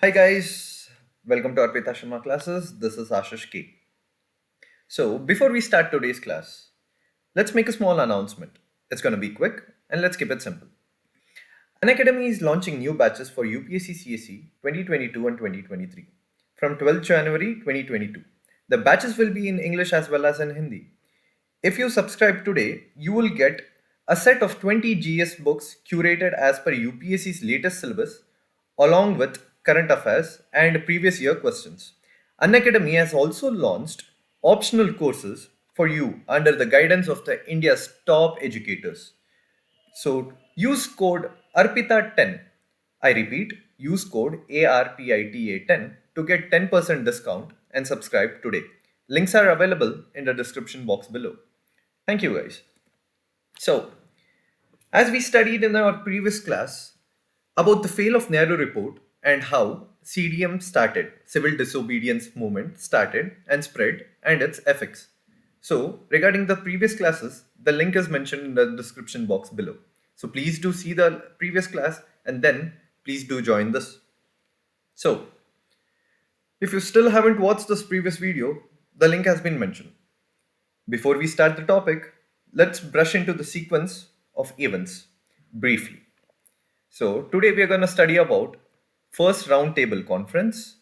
Hi guys, welcome to our Sharma classes. This is Ashish K. So before we start today's class, let's make a small announcement. It's going to be quick and let's keep it simple. Unacademy is launching new batches for UPSC CSE 2022 and 2023 from 12th January 2022. The batches will be in English as well as in Hindi. If you subscribe today, you will get a set of 20 GS books curated as per UPSC's latest syllabus, along with current affairs and previous year questions. Unacademy has also launched optional courses for you under the guidance of the India's top educators. So use code ARPITA10. I repeat, use code ARPITA10 to get 10% discount and subscribe today. Links are available in the description box below. Thank you guys. So, as we studied in our previous class about the fail of Nehru report and how CDM started, civil disobedience movement started and spread and its effects. So, regarding the previous classes, the link is mentioned in the description box below. So, please do see the previous class and then please do join this. So, if you still haven't watched this previous video, the link has been mentioned. Before we start the topic, let's brush into the sequence of events briefly. So today we are going to study about first roundtable conference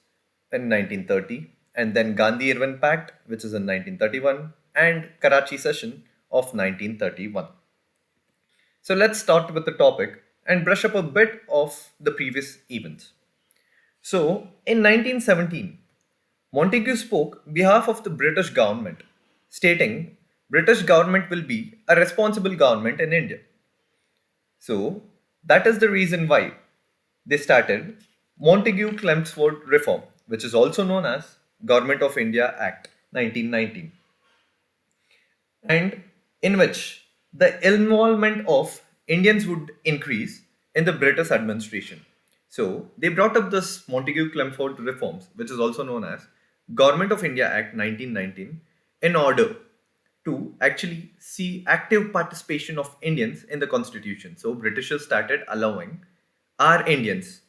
in 1930 and then Gandhi-Irwin Pact, which is in 1931, and Karachi Session of 1931. So let's start with the topic and brush up a bit of the previous events. So in 1917, Montagu spoke behalf of the British government, stating British government will be a responsible government in India. So that is the reason why they started Montagu-Chelmsford Reform, which is also known as Government of India Act 1919, and in which the involvement of Indians would increase in the British administration. So they brought up this Montagu-Chelmsford reforms, which is also known as Government of India Act 1919, in order to actually see active participation of Indians in the constitution. So Britishers started allowing our Indians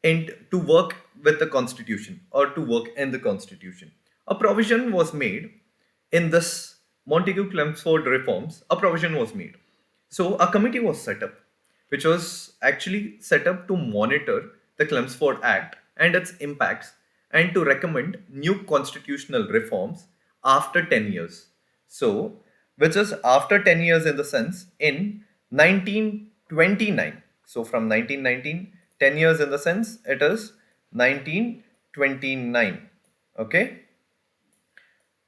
to work with the constitution or to work in the constitution. A provision was made in this Montagu-Chelmsford reforms. A provision was made. So a committee was set up, which was actually set up to monitor the Chelmsford Act and its impacts and to recommend new constitutional reforms after 10 years. So, which is after 10 years in the sense in 1929. So, from 1919, 10 years in the sense it is 1929. Okay.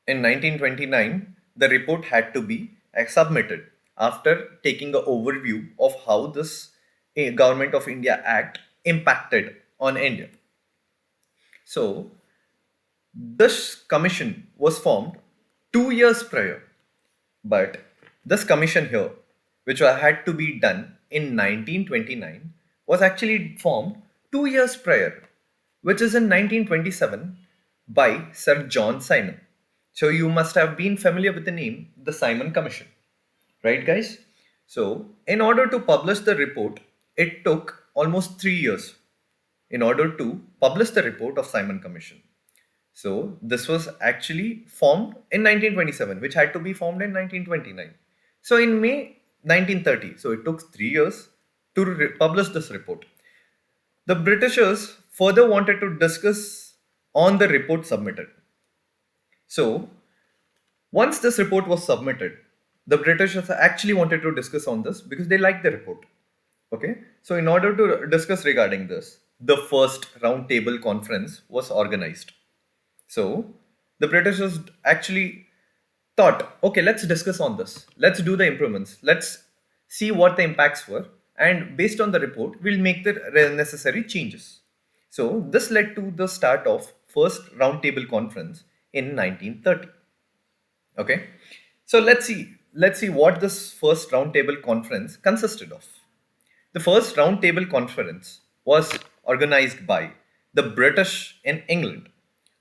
In 1929, the report had to be submitted after taking an overview of how this Government of India Act impacted on India. So, this commission was formed 2 years prior, but this commission here, which had to be done in 1929, was actually formed 2 years prior, which is in 1927 by Sir John Simon. So you must have been familiar with the name, the Simon Commission, right, guys? So, in order to publish the report, it took almost 3 years in order to publish the report of Simon Commission. So this was actually formed in 1927, which had to be formed in 1929. So in May 1930, so it took 3 years to publish this report. The Britishers further wanted to discuss on the report submitted. So once this report was submitted, the Britishers actually wanted to discuss on this because they liked the report. Okay, so in order to discuss regarding this, the first roundtable conference was organized. So the Britishers actually thought, okay, let's discuss on this. Let's do the improvements. Let's see what the impacts were. And based on the report, we'll make the necessary changes. So this led to the start of first roundtable conference in 1930. Okay. So let's see what this first roundtable conference consisted of. The first roundtable conference was organized by the British in England.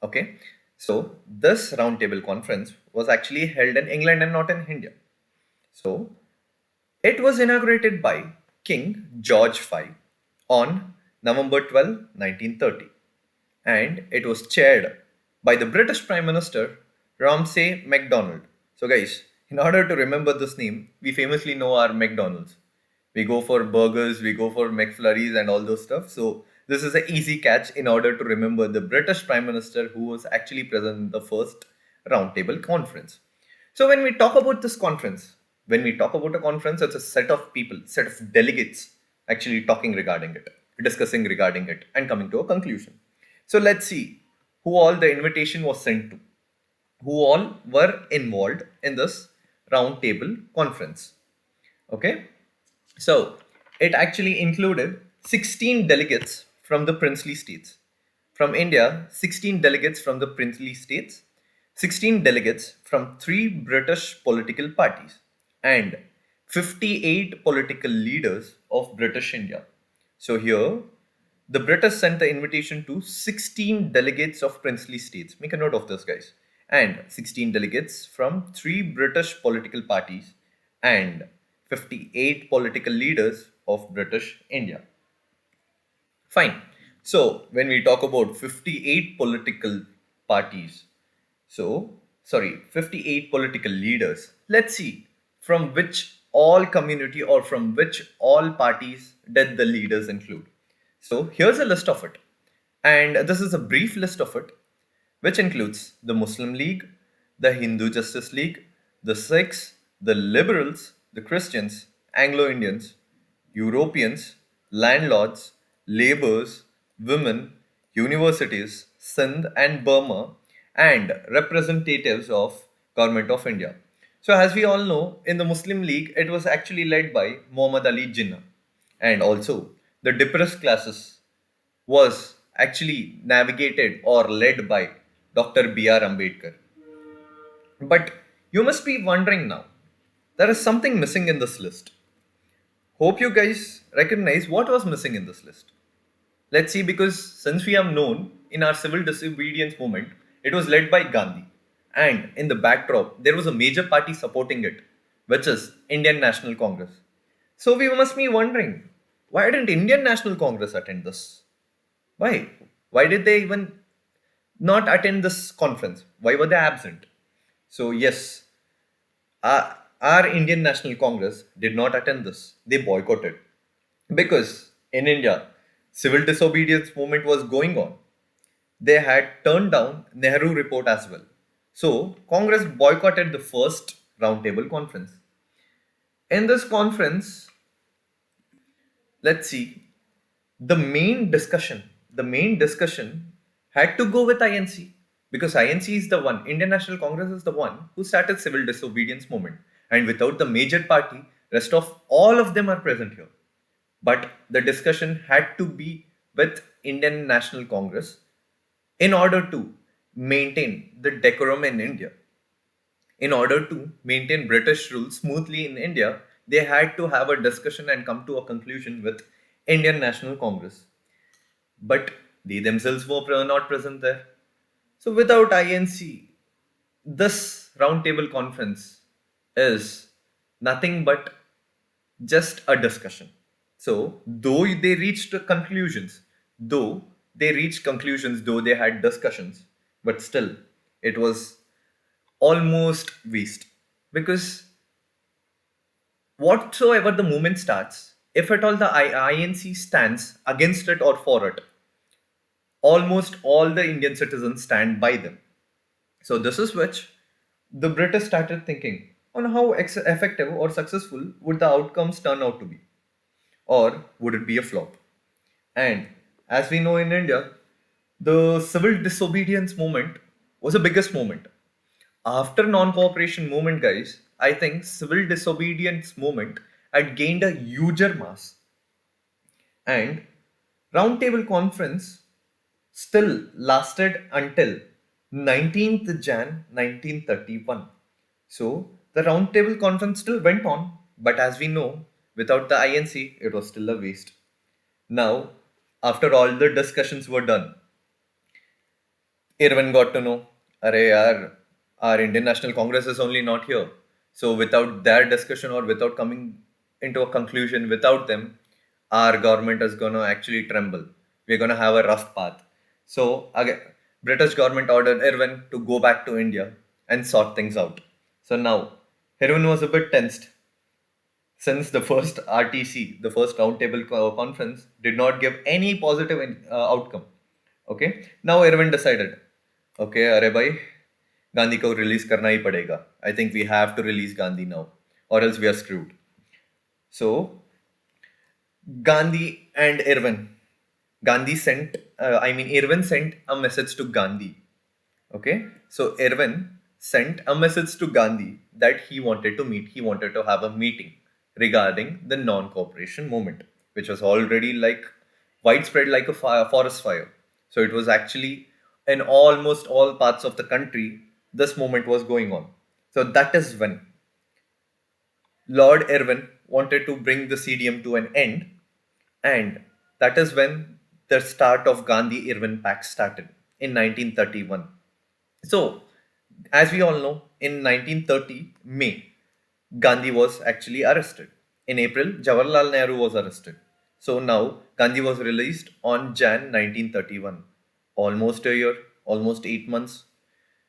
Okay, so this roundtable conference was actually held in England and not in India. So it was inaugurated by King George V on November 12, 1930. and it was chaired by the British Prime Minister Ramsay MacDonald. So, guys, in order to remember this name, we famously know our McDonald's. We go for burgers, we go for McFlurries, and all those stuff. So, this is an easy catch in order to remember the British Prime Minister who was actually present in the first roundtable conference. So, when we talk about this conference, when we talk about a conference, it's a set of people, set of delegates actually talking regarding it, discussing regarding it, and coming to a conclusion. So let's see who all the invitation was sent to, who all were involved in this roundtable conference. Okay, so it actually included 16 delegates from the princely states. From India, 16 delegates from the princely states, 16 delegates from three British political parties, and 58 political leaders of British India. So here, the British sent the invitation to 16 delegates of princely states. Make a note of this, guys. And 16 delegates from three British political parties and 58 political leaders of British India. Fine. So, when we talk about 58 political parties, 58 political leaders, let's see from which all community or from which all parties did the leaders include. So, here's a list of it. And this is a brief list of it, which includes the Muslim League, the Hindu Justice League, the Sikhs, the Liberals, the Christians, Anglo Indians, Europeans, landlords, labours, women, universities, Sindh and Burma, and representatives of Government of India. So as we all know, in the Muslim League, it was actually led by Muhammad Ali Jinnah. And also, the depressed classes was actually navigated or led by Dr. B.R. Ambedkar. But you must be wondering now, there is something missing in this list. Hope you guys recognize what was missing in this list. Let's see, because since we have known in our civil disobedience movement, it was led by Gandhi. And in the backdrop, there was a major party supporting it, which is Indian National Congress. So we must be wondering, why didn't Indian National Congress attend this? Why? Why did they even not attend this conference? Why were they absent? So yes, our Indian National Congress did not attend this. They boycotted because in India, civil disobedience movement was going on. They had turned down Nehru report as well. So Congress boycotted the first roundtable conference. In this conference, let's see, the main discussion had to go with INC because INC is the one, Indian National Congress is the one who started civil disobedience movement. And without the major party, rest of all of them are present here. But the discussion had to be with Indian National Congress in order to maintain the decorum in India. In order to maintain British rule smoothly in India, they had to have a discussion and come to a conclusion with Indian National Congress. But they themselves were not present there. So without INC, this roundtable conference is nothing but just a discussion. So, though they reached conclusions, though they had discussions, but still, it was almost waste. Because whatsoever the movement starts, if at all the INC stands against it or for it, almost all the Indian citizens stand by them. So, this is which the British started thinking on how effective or successful would the outcomes turn out to be, or would it be a flop? And as we know in India, the civil disobedience movement was the biggest movement. After non-cooperation movement, guys, I think civil disobedience movement had gained a huger mass. And roundtable conference still lasted until 19th Jan 1931. So the roundtable conference still went on, but as we know, without the INC, it was still a waste. Now, after all the discussions were done, Irwin got to know, Arey yaar, our Indian National Congress is only not here. So without their discussion or without coming into a conclusion without them, our government is gonna actually tremble. We're gonna have a rough path. So again, British government ordered Irwin to go back to India and sort things out. So now, Irwin was a bit tensed since the first RTC, the first roundtable conference, did not give any positive outcome. Okay, now Irwin decided, okay, अरे भाई, Gandhi को release करना ही पड़ेगा. I think we have to release Gandhi now, or else we are screwed. So Gandhi and Irwin, Irwin sent a message to Gandhi. Okay, so Irwin sent a message to Gandhi that he wanted to meet, he wanted to have a meeting regarding the non-cooperation movement, which was already like widespread like a forest fire. So it was actually in almost all parts of the country, this movement was going on. So that is when Lord Irwin wanted to bring the CDM to an end, and that is when the start of Gandhi-Irwin Pact started in 1931. So, as we all know, in 1930 May, Gandhi was actually arrested. In April, Jawaharlal Nehru was arrested. So now Gandhi was released on Jan 1931. Almost a year, almost 8 months.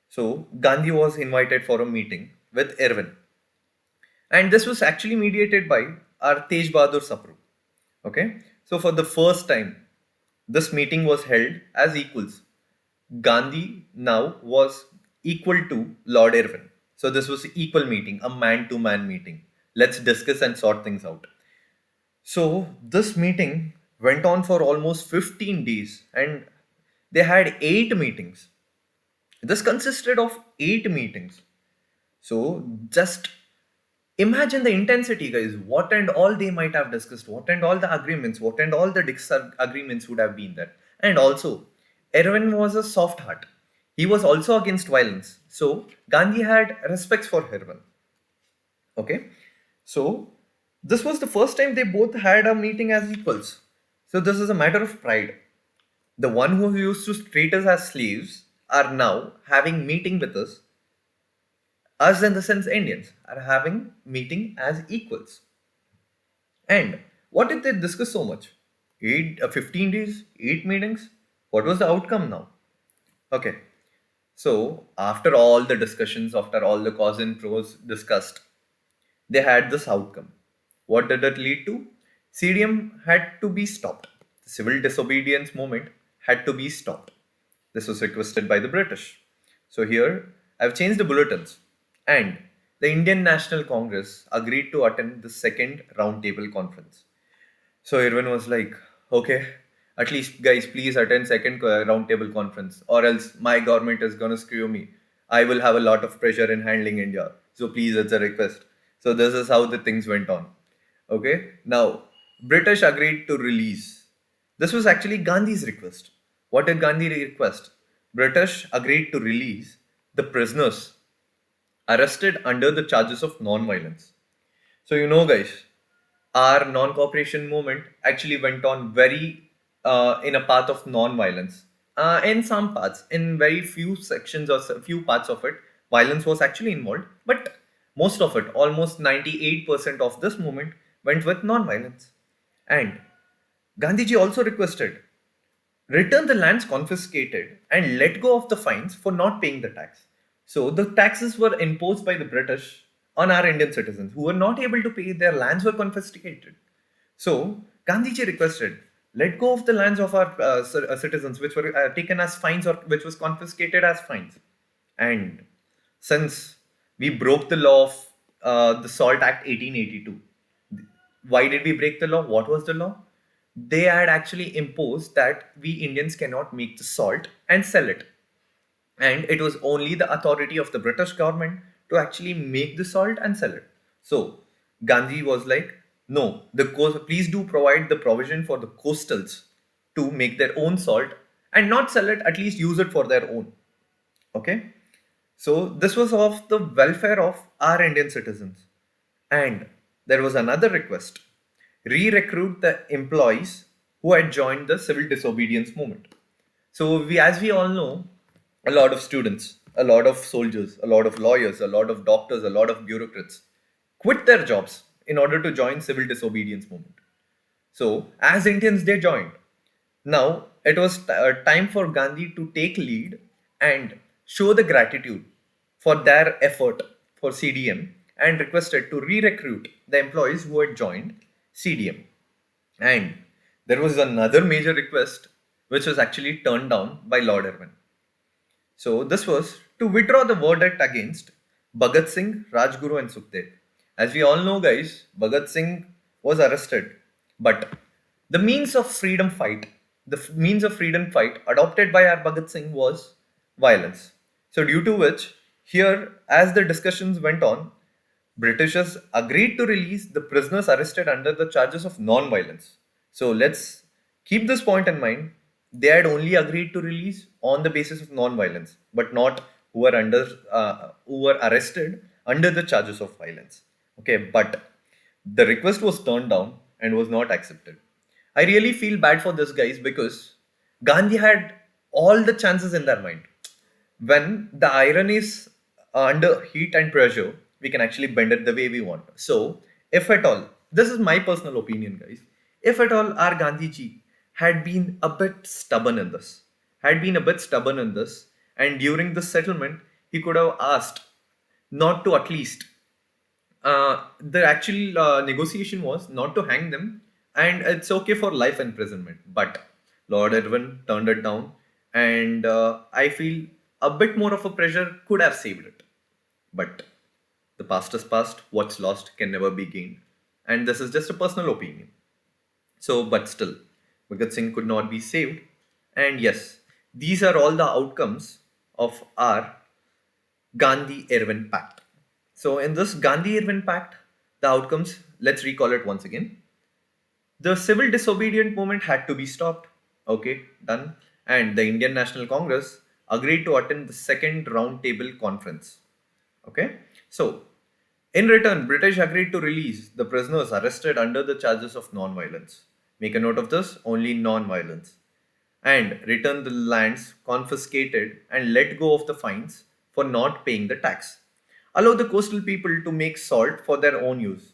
So Gandhi was invited for a meeting with Irwin. And this was actually mediated by our Tej Bahadur Sapru. Okay. So for the first time, this meeting was held as equals. Gandhi now was equal to Lord Irwin. So this was an equal meeting, a man-to-man meeting. Let's discuss and sort things out. So this meeting went on for almost 15 days and they had 8 meetings. This consisted of 8 meetings. So just imagine the intensity, guys. What and all they might have discussed, what and all the agreements, what and all the agreements would have been there. And also, Irwin was a soft heart. He was also against violence. So Gandhi had respects for Irwin. Okay. So this was the first time they both had a meeting as equals. So this is a matter of pride. The one who used to treat us as slaves are now having meeting with us. Us in the sense Indians are having meeting as equals. And what did they discuss so much? 15 days, 8 meetings. What was the outcome now? Okay. So after all the discussions, after all the cause and pros discussed, they had this outcome. What did it lead to? CDM had to be stopped. The civil disobedience movement had to be stopped. This was requested by the British. So here I've changed the bulletins, and the Indian National Congress agreed to attend the second roundtable conference. So Irwin was like, okay, at least guys, please attend second roundtable conference, or else my government is gonna screw me. I will have a lot of pressure in handling India. So please, it's a request. So this is how the things went on. Okay, now British agreed to release. This was actually Gandhi's request. What did Gandhi request? British agreed to release the prisoners arrested under the charges of non-violence. So guys, our non-cooperation movement actually went on very in a path of non-violence. In some parts, in very few sections or few parts of it, violence was actually involved. But most of it, almost 98% of this movement went with non-violence. And Gandhiji also requested, return the lands confiscated and let go of the fines for not paying the tax. So the taxes were imposed by the British on our Indian citizens who were not able to pay, their lands were confiscated. So Gandhiji requested, let go of the lands of our citizens which were taken as fines or which was confiscated as fines. And since we broke the law of the Salt Act 1882, why did we break the law? What was the law? They had actually imposed that we Indians cannot make the salt and sell it. And it was only the authority of the British government to actually make the salt and sell it. So Gandhi was like, no, please do provide the provision for the coastals to make their own salt and not sell it, at least use it for their own. Okay. So this was of the welfare of our Indian citizens. And there was another request, re-recruit the employees who had joined the civil disobedience movement. So as we all know, a lot of students, a lot of soldiers, a lot of lawyers, a lot of doctors, a lot of bureaucrats quit their jobs in order to join civil disobedience movement. So as Indians, they joined. Now it was time for Gandhi to take lead and show the gratitude for their effort for CDM and requested to re-recruit the employees who had joined CDM. And there was another major request which was actually turned down by Lord Irwin. So this was to withdraw the verdict against Bhagat Singh, Rajguru, and Sukhdev. As we all know, guys, Bhagat Singh was arrested, but the means of freedom fight, means of freedom fight adopted by our Bhagat Singh was violence. So due to which, here, as the discussions went on, Britishers agreed to release the prisoners arrested under the charges of non-violence. So let's keep this point in mind. They had only agreed to release on the basis of non-violence, but not who were arrested under the charges of violence. Okay, but the request was turned down and was not accepted. I really feel bad for this guys because Gandhi had all the chances in their mind. When the iron is under heat and pressure, we can actually bend it the way we want. So, if at all, this is my personal opinion, guys. If at all our Gandhiji had been a bit stubborn in this, and during the settlement, he could have asked not to at least the actual negotiation was not to hang them, and it's okay for life imprisonment. But Lord Irwin turned it down, and I feel a bit more of a pressure could have saved it. But the past is past, what's lost can never be gained. And this is just a personal opinion. So, but still, Bhagat Singh could not be saved. And yes, these are all the outcomes of our Gandhi-Irwin Pact. So, in this Gandhi-Irwin Pact, the outcomes, let's recall it once again. The civil disobedient movement had to be stopped. Okay, done. And the Indian National Congress agreed to attend the second roundtable conference. Okay, so in return, British agreed to release the prisoners arrested under the charges of non-violence. Make a note of this, only non-violence. And return the lands confiscated and let go of the fines for not paying the tax. Allow the coastal people to make salt for their own use.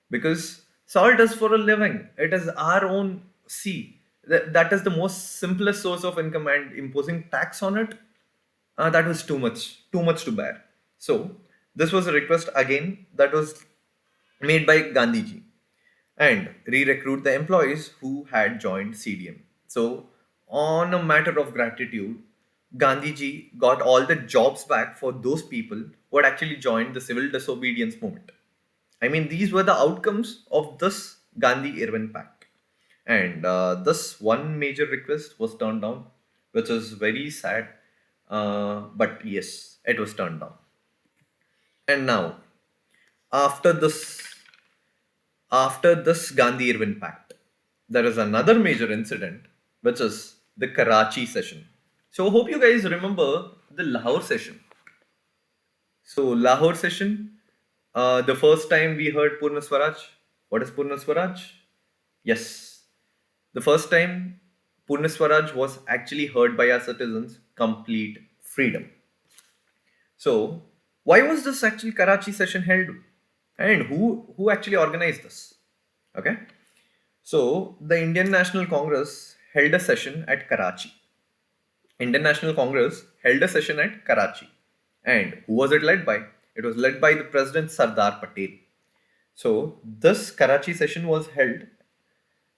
Because salt is for a living. It is our own sea. That is the most simplest source of income, and imposing tax on it, that was too much to bear. So this was a request again that was made by Gandhiji, and re-recruit the employees who had joined CDM. So on a matter of gratitude, Gandhiji got all the jobs back for those people who had actually joined the civil disobedience movement. I mean, these were the outcomes of this Gandhi-Irwin Pact. And this one major request was turned down, which is very sad. But yes, it was turned down. And now, after this, after this Gandhi-Irwin Pact, there is another major incident, which is the Karachi Session. So, hope you guys remember the Lahore Session. So, Lahore Session, the first time we heard Purna Swaraj. What is Purna Swaraj? Yes, the first time Purna Swaraj was actually heard by our citizens, complete freedom. So, why was this actual Karachi session held, and who actually organized this? Okay, so the Indian National Congress held a session at Karachi. Indian National Congress held a session at Karachi, and who was it led by? It was led by the President Sardar Patel. So this Karachi session was held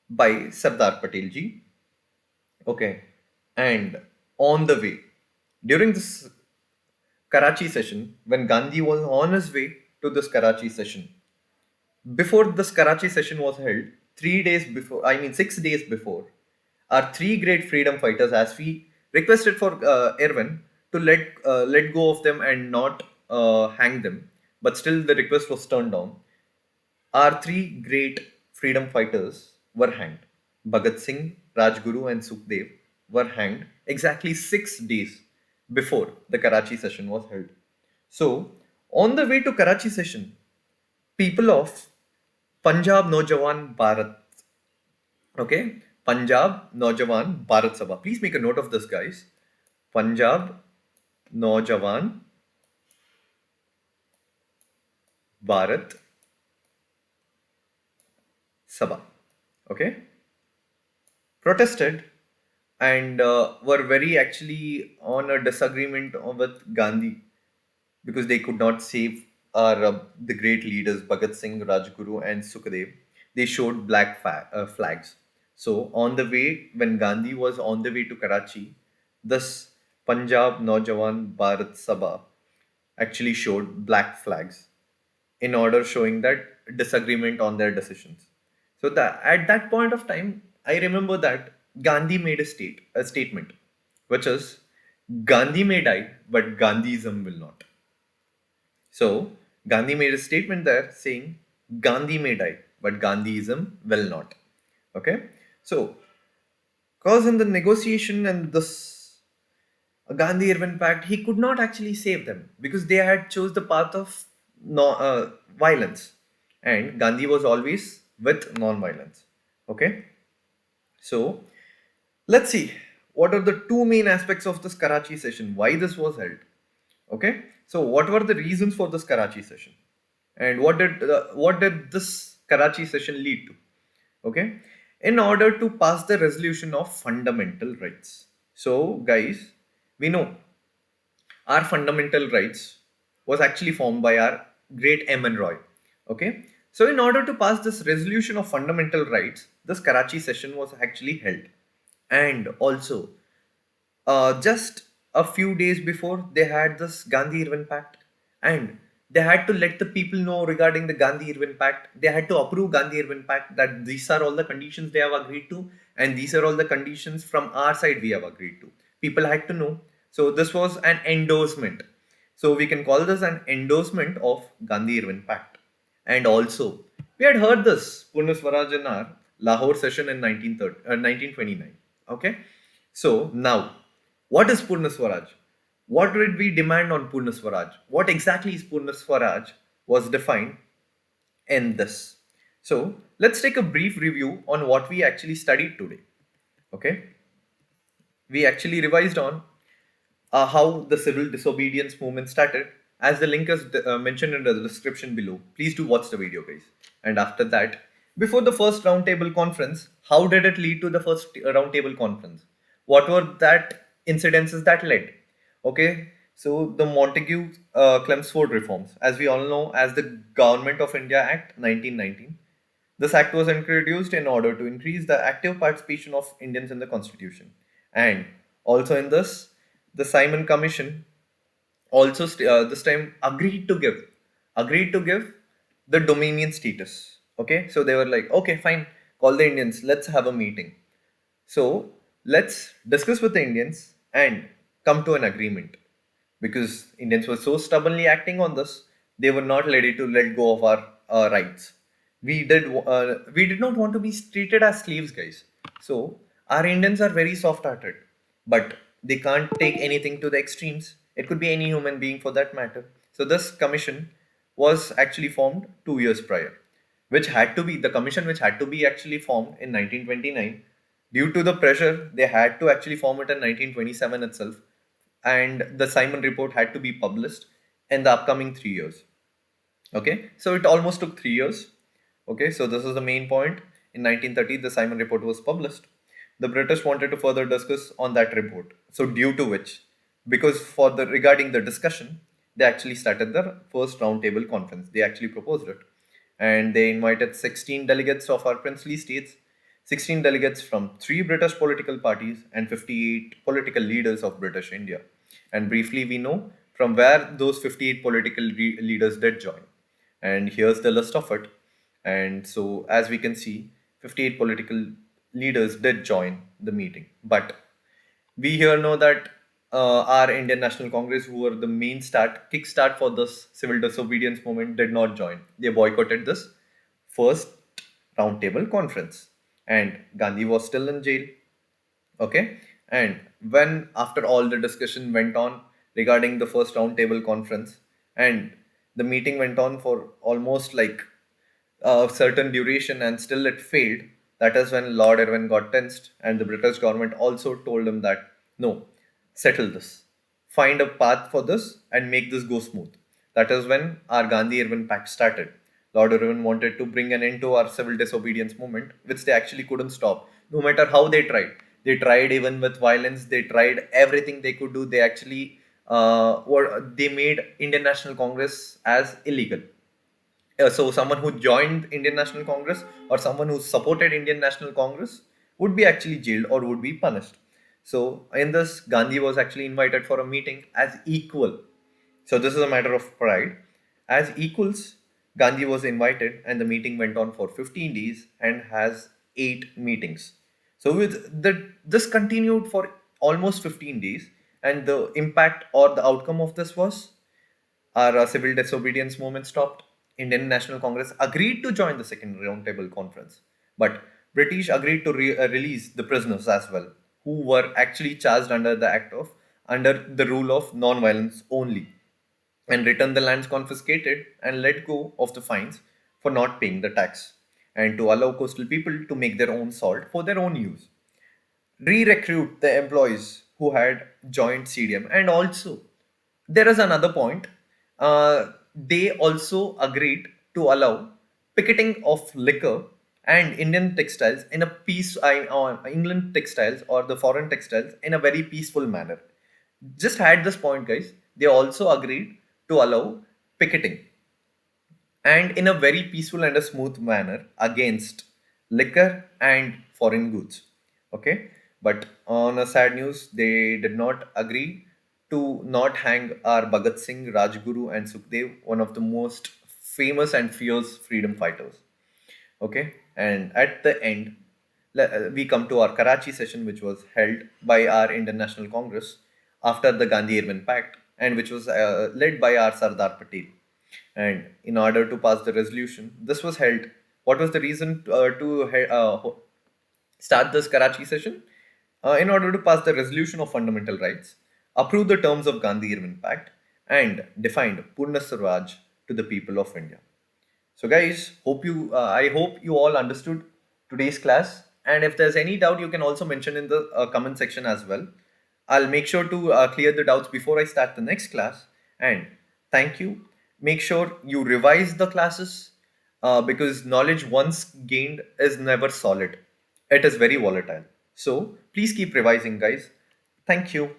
by Sardar Patel ji. Okay, and on the way during this Karachi session, when Gandhi was on his way to this Karachi session, before this Karachi session was held, 3 days before, I mean 6 days before, our three great freedom fighters, as we requested for Irwin to let go of them and not hang them, but still the request was turned down. Our three great freedom fighters were hanged. Bhagat Singh, Rajguru, and Sukhdev were hanged exactly 6 days before the Karachi session was held. So, on the way to Karachi session, people of Punjab Naujawan Bharat, okay, Punjab Naujawan Bharat Sabha. Please make a note of this, guys. Punjab Naujawan Bharat Sabha, okay, protested and were very actually on a disagreement with Gandhi because they could not save our the great leaders Bhagat Singh, Rajguru, and Sukhdev. They showed flags. So on the way, when Gandhi was on the way to Karachi, this Punjab Naujawan Bharat Sabha actually showed black flags in order showing that disagreement on their decisions. So that at that point of time, I remember that Gandhi made a statement, which is Gandhi may die, but Gandhiism will not. So Gandhi made a statement there saying Gandhi may die, but Gandhiism will not. Okay. So cause in the negotiation and this Gandhi-Irwin Pact, he could not actually save them because they had chose the path of no, violence, and Gandhi was always with non-violence. Okay, so let's see what are the two main aspects of this Karachi session. Why this was held? Okay, so what were the reasons for this Karachi session, and what did this Karachi session lead to? Okay, in order to pass the resolution of fundamental rights. So, guys, we know our fundamental rights was actually formed by our great M.N. Roy. Okay, so in order to pass this resolution of fundamental rights, this Karachi session was actually held, and also just a few days before they had this Gandhi-Irwin Pact, and they had to let the people know regarding the Gandhi-Irwin Pact. They had to approve Gandhi-Irwin Pact that these are all the conditions they have agreed to, and these are all the conditions from our side we have agreed to. People had to know. So this was an endorsement. So we can call this an endorsement of Gandhi-Irwin Pact. And also, we had heard this Purna Swaraj in our Lahore session in 1929. Okay, so now what is Purna Swaraj? What did we demand on Purna Swaraj? What exactly is Purna Swaraj was defined in this. So let's take a brief review on what we actually studied today. Okay, we actually revised on how the civil disobedience movement started. As the link is mentioned in the description below, please do watch the video, guys. And after that, before the first roundtable conference, how did it lead to the first roundtable conference? What were that incidences that led? Okay, so the Montague Chelmsford reforms, as we all know, as the Government of India Act 1919. This act was introduced in order to increase the active participation of Indians in the constitution. And also in this, the Simon Commission also this time agreed to give the dominion status. Okay, so they were like, okay, fine, call the Indians, let's have a meeting. So let's discuss with the Indians and come to an agreement, because Indians were so stubbornly acting on this, they were not ready to let go of our rights. We did not want to be treated as slaves, guys. So our Indians are very soft-hearted, but they can't take anything to the extremes. It could be any human being for that matter. So this commission was actually formed 2 years prior, which had to be the commission which had to be actually formed in 1929. Due to the pressure, they had to actually form it in 1927 itself, and the Simon report had to be published in the upcoming 3 years. Okay, so it almost took 3 years. Okay, so this is the main point. In 1930, the Simon report was published. The British wanted to further discuss on that report. So due to which, because for the regarding the discussion, they actually started the first roundtable conference. They actually proposed it, and they invited 16 delegates of our princely states, 16 delegates from three British political parties, and 58 political leaders of British India. And briefly, we know from where those 58 political leaders did join. And here's the list of it. And so, as we can see, 58 political leaders did join the meeting. But we here know that our Indian National Congress, who were the main kickstart for this civil disobedience movement, did not join. They boycotted this first roundtable conference, and Gandhi was still in jail. Okay, and when after all the discussion went on regarding the first roundtable conference, and the meeting went on for almost like a certain duration and still it failed, that is when Lord Irwin got tensed, and the British government also told him that no, settle this, find a path for this, and make this go smooth. That is when our Gandhi Irwin Pact started. Lord Irwin wanted to bring an end to our civil disobedience movement, which they actually couldn't stop, no matter how they tried. They tried even with violence. They tried everything they could do. They actually they made Indian National Congress as illegal. So someone who joined Indian National Congress or someone who supported Indian National Congress would be actually jailed or would be punished. So in this, Gandhi was actually invited for a meeting as equal. So this is a matter of pride. As equals, Gandhi was invited and the meeting went on for 15 days and has 8 meetings. So with this continued for almost 15 days, and the impact or the outcome of this was our civil disobedience movement stopped. Indian National Congress agreed to join the second roundtable conference, but British agreed to release the prisoners as well, who were actually charged under the act of under the rule of non-violence only, and return the lands confiscated and let go of the fines for not paying the tax, and to allow coastal people to make their own salt for their own use, re-recruit the employees who had joined CDM. And also, there is another point. They also agreed to allow picketing of liquor and Indian textiles in a England textiles or the foreign textiles in a very peaceful manner. Just had this point, guys. They also agreed to allow picketing and in a very peaceful and a smooth manner against liquor and foreign goods. Okay, but on a sad news, they did not agree to not hang our Bhagat Singh, Rajguru, and Sukhdev, one of the most famous and fierce freedom fighters. Okay, and at the end, we come to our Karachi session, which was held by our Indian National Congress after the Gandhi-Irwin Pact, and which was led by our Sardar Patel. And in order to pass the resolution, this was held. What was the reason start this Karachi session? In order to pass the resolution of fundamental rights, approve the terms of Gandhi-Irwin Pact, and defined Purna Swaraj to the people of India. So, guys, I hope you all understood today's class. And if there's any doubt, you can also mention in the comment section as well. I'll make sure to clear the doubts before I start the next class. And thank you. Make sure you revise the classes because knowledge once gained is never solid. It is very volatile. So please keep revising, guys. Thank you.